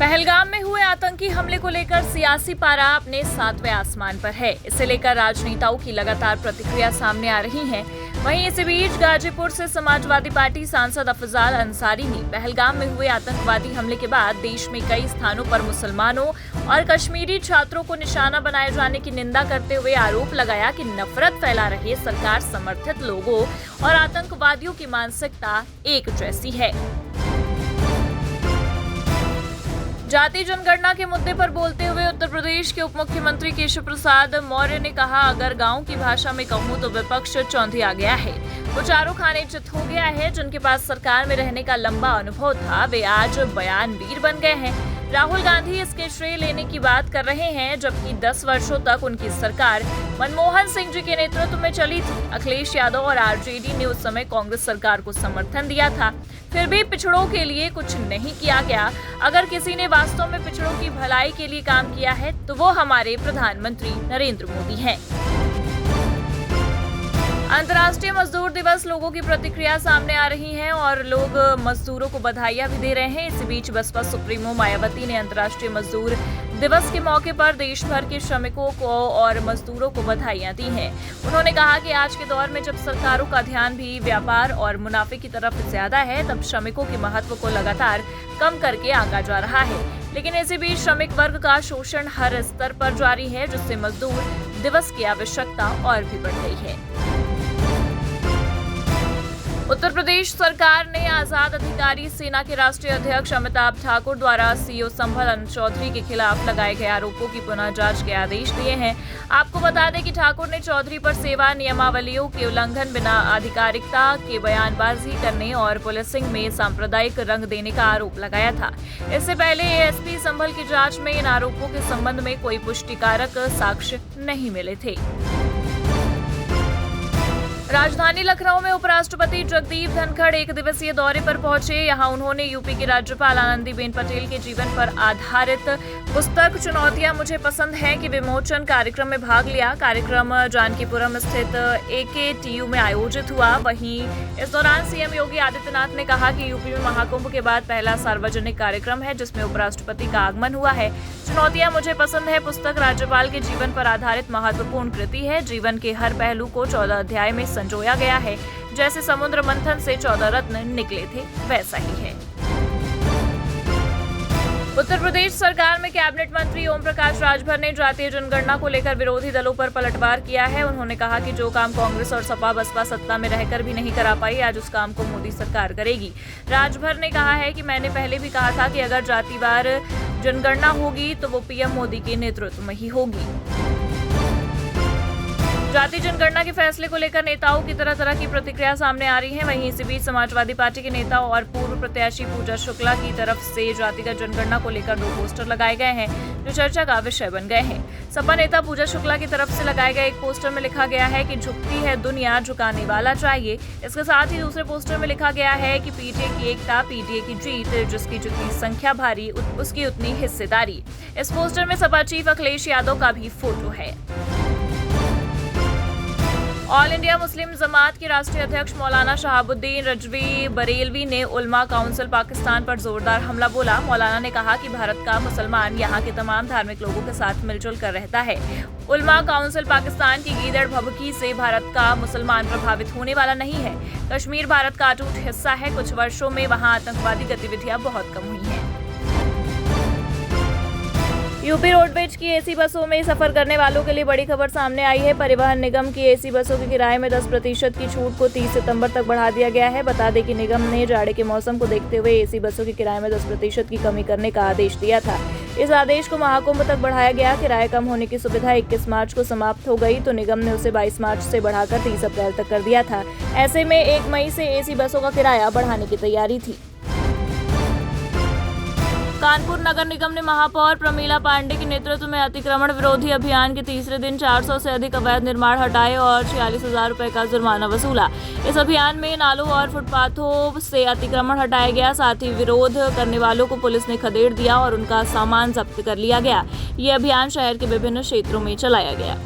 पहलगाम में हुए आतंकी हमले को लेकर सियासी पारा अपने 7वें आसमान पर है। इसे लेकर राजनेताओं की लगातार प्रतिक्रिया सामने आ रही है। वहीं इसी बीच गाजीपुर से समाजवादी पार्टी सांसद अफजाल अंसारी ने पहलगाम में हुए आतंकवादी हमले के बाद देश में कई स्थानों पर मुसलमानों और कश्मीरी छात्रों को निशाना बनाए जाने की निंदा करते हुए आरोप लगाया कि नफरत फैला रहे सरकार समर्थित लोगों और आतंकवादियों की मानसिकता एक जैसी है। जाति जनगणना के मुद्दे पर बोलते हुए उत्तर प्रदेश के उप मुख्यमंत्री केशव प्रसाद मौर्य ने कहा, अगर गांव की भाषा में कहूं तो विपक्ष चौंधिया गया है। वो चारों खाने चित हो गया है। जिनके पास सरकार में रहने का लंबा अनुभव था वे आज बयानवीर बन गए हैं। राहुल गांधी इसके श्रेय लेने की बात कर रहे हैं, जबकि 10 वर्षों तक उनकी सरकार मनमोहन सिंह जी के नेतृत्व में चली थी। अखिलेश यादव और आरजेडी ने उस समय कांग्रेस सरकार को समर्थन दिया था, फिर भी पिछड़ों के लिए कुछ नहीं किया गया। अगर किसी ने वास्तव में पिछड़ों की भलाई के लिए काम किया है तो वो हमारे प्रधानमंत्री नरेंद्र मोदी हैं। अंतर्राष्ट्रीय मजदूर दिवस, लोगों की प्रतिक्रिया सामने आ रही है और लोग मजदूरों को बधाइयां भी दे रहे हैं। इसी बीच बसपा सुप्रीमो मायावती ने अंतर्राष्ट्रीय मजदूर दिवस के मौके पर देश भर के श्रमिकों को और मजदूरों को बधाइयां दी हैं। उन्होंने कहा कि आज के दौर में जब सरकारों का ध्यान भी व्यापार और मुनाफे की तरफ ज्यादा है, तब श्रमिकों के महत्व को लगातार कम करके आंका जा रहा है। लेकिन इसी बीच श्रमिक वर्ग का शोषण हर स्तर पर जारी है, जिससे मजदूर दिवस की आवश्यकता और भी बढ़ गई है। उत्तर प्रदेश सरकार ने आजाद अधिकारी सेना के राष्ट्रीय अध्यक्ष अमिताभ ठाकुर द्वारा सीओ संभल चौधरी के खिलाफ लगाए गए आरोपों की पुनः जांच के आदेश दिए हैं। आपको बता दें कि ठाकुर ने चौधरी पर सेवा नियमावलियों के उल्लंघन, बिना आधिकारिकता के बयानबाजी करने और पुलिसिंग में सांप्रदायिक रंग देने का आरोप लगाया था। इससे पहले एएसपी संभल की जांच में इन आरोपों के संबंध में कोई पुष्टिकारक साक्ष्य नहीं मिले थे। राजधानी लखनऊ में उपराष्ट्रपति जगदीप धनखड़ एक दिवसीय दौरे पर पहुंचे। यहां उन्होंने यूपी की राज्यपाल आनंदीबेन पटेल के जीवन पर आधारित पुस्तक चुनौतियां मुझे पसंद है के विमोचन कार्यक्रम में भाग लिया। कार्यक्रम जानकीपुरम स्थित एकेटीयू में आयोजित हुआ। वहीं इस दौरान सीएम योगी आदित्यनाथ ने कहा कि यूपी में महाकुंभ के बाद पहला सार्वजनिक कार्यक्रम है जिसमें उपराष्ट्रपति का आगमन हुआ है। चुनौतियां मुझे पसंद है पुस्तक राज्यपाल के जीवन पर आधारित महत्वपूर्ण कृति है। जीवन के हर पहलू को 14 अध्याय में संजोया गया है। जैसे समुद्र मंथन से 14 रत्न निकले थे, वैसा ही है। उत्तर प्रदेश सरकार में कैबिनेट मंत्री ओम प्रकाश राजभर ने जातीय जनगणना को लेकर विरोधी दलों पर पलटवार किया है। उन्होंने कहा कि जो काम कांग्रेस और सपा बसपा सत्ता में रहकर भी नहीं करा पाई, आज उस काम को मोदी सरकार करेगी। राजभर ने कहा है कि मैंने पहले भी कहा था कि अगर जातिवार जनगणना होगी तो वो पीएम मोदी के नेतृत्व में ही होगी। जातीय जनगणना के फैसले को लेकर नेताओं की तरह तरह की प्रतिक्रिया सामने आ रही है। वहीं इसी बीच समाजवादी पार्टी के नेता और पूर्व प्रत्याशी पूजा शुक्ला की तरफ से जातिगत जनगणना को लेकर 2 पोस्टर लगाए गए हैं जो चर्चा का विषय बन गए हैं। सपा नेता पूजा शुक्ला की तरफ से लगाए गए एक पोस्टर में लिखा गया है कि झुकती है दुनिया, झुकाने वाला चाहिए। इसके साथ ही दूसरे पोस्टर में लिखा गया है कि पीटीए की एकता, पीटीए की जीत, जिसकी जितनी संख्या भारी उसकी उतनी हिस्सेदारी। इस पोस्टर में सपा चीफ अखिलेश यादव का भी फोटो है। ऑल इंडिया मुस्लिम जमात के राष्ट्रीय अध्यक्ष मौलाना शहाबुद्दीन रजवी बरेलवी ने उलमा काउंसिल पाकिस्तान पर जोरदार हमला बोला। मौलाना ने कहा कि भारत का मुसलमान यहाँ के तमाम धार्मिक लोगों के साथ मिलजुल कर रहता है। उलमा काउंसिल पाकिस्तान की गीदड़ भभकी से भारत का मुसलमान प्रभावित होने वाला नहीं है। कश्मीर भारत का अटूट हिस्सा है। कुछ वर्षों में वहाँ आतंकवादी गतिविधियां बहुत कम हुई हैं। यूपी रोडवेज की एसी बसों में सफर करने वालों के लिए बड़ी खबर सामने आई है। परिवहन निगम की एसी बसों के किराए में 10% की छूट को 30 सितंबर तक बढ़ा दिया गया है। बता दें कि निगम ने जाड़े के मौसम को देखते हुए एसी बसों के किराए में 10% की कमी करने का आदेश दिया था। इस आदेश को महाकुंभ तक बढ़ाया गया। किराए कम होने की सुविधा 21 मार्च को समाप्त हो गई तो निगम ने उसे 22 मार्च से बढ़ाकर 30 अप्रैल तक कर दिया था। ऐसे में 1 मई से एसी बसों का किराया बढ़ाने की तैयारी थी। कानपुर नगर निगम ने महापौर प्रमीला पांडे के नेतृत्व में अतिक्रमण विरोधी अभियान के तीसरे दिन 400 से अधिक अवैध निर्माण हटाए और 46,000 रुपए का जुर्माना वसूला। इस अभियान में नालों और फुटपाथों से अतिक्रमण हटाया गया। साथ ही विरोध करने वालों को पुलिस ने खदेड़ दिया और उनका सामान जब्त कर लिया गया। ये अभियान शहर के विभिन्न क्षेत्रों में चलाया गया।